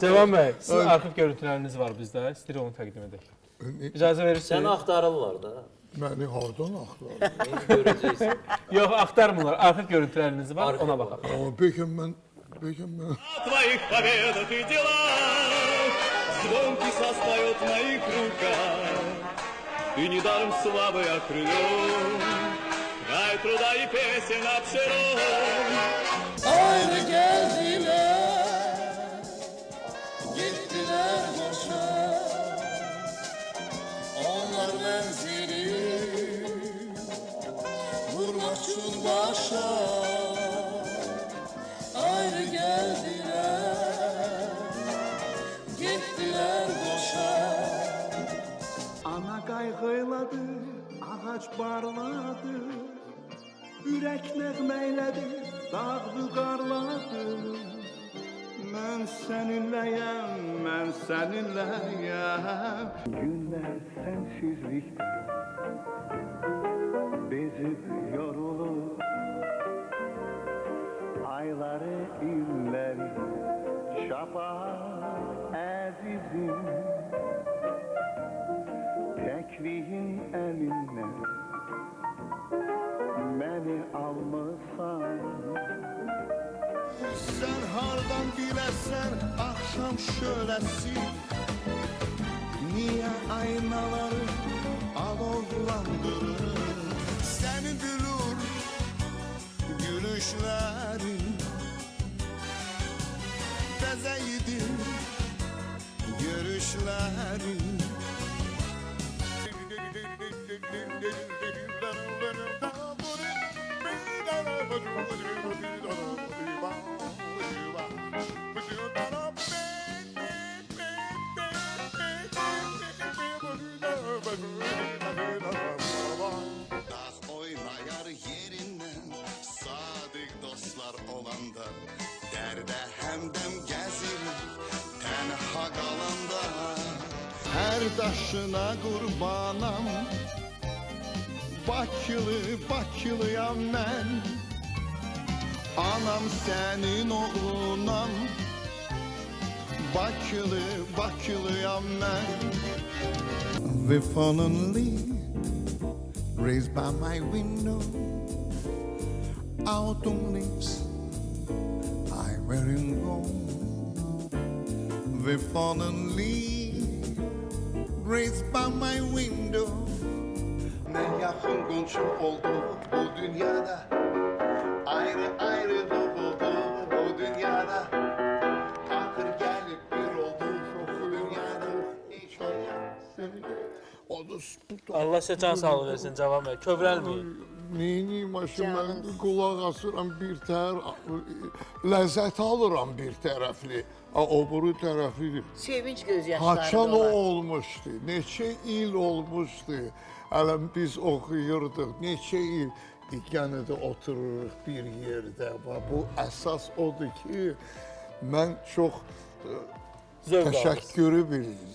Cavan bəy, sizin arxiv görüntüləriniz var bizdə. İstəyir onu təqdim edək. İcazə verirsiniz? Səni axtarırlar da. Məni hardan axtarır? İndi görəcəksən. Yox, axtarmırlar. Arxiv görüntüləriniz var, ona baxaq. Amma bəlkə mən... О твоих победах и делах звонки состают в моих руках. Ты недаром славой окрылен, край труда и песен обширен. Ayrı geldiler, gittiler boşa. Onlar menzili vurmak için başa. Ayrı geldiler, gittiler boşa. Ana qayğıladı, ağac parladı. Ürək nəğməylədi, dağdı qarladı. Mən səninləyəm, mən səninləyəm. Günlər sənsizlikdə bezib yorulur. Ayları, illəri çapar əzizim. Təkliyin əlindən məni almısan. Sen hardan biləsən akşam şöləsi. Niye aynaları alovlandırır? Seni bilur gülüşlerin. Bezeydim görüşlerin. Dağ oynayar yerinden sadık dostlar olanda. Derde hemdem gezir tenha kalanda. Her taşına kurbanam, Bakılıyam mən. Anam senin oğlunam, Bakılıyam mən. We're fallen leaves raised by my window. Autumn leaves I'm wearing gold. We're fallen leaves raised by my window. En yakın komşum oldu bu dünyada. Ayrı ayrı doğuldu bu dünyada. Takır gelip bir oldu bu dünyada. İnşallah seni Allah sizə can sağlığı versin Cavan bəy. Kövrəlməyin. Neyniyim aşım, mən qulaq asıram bir ləzzət alıram bir tərəfli. O buru tərəfli. Sevinç gözyaşları Haçan o dolar. olmuşdu, neçə il olmuşdu. Hələ biz oxuyurduk, neçə il yenə də otururuq bir yerdə. Bu əsas odur ki, mən çox Zövq alırsınız. təşəkkürü bildim.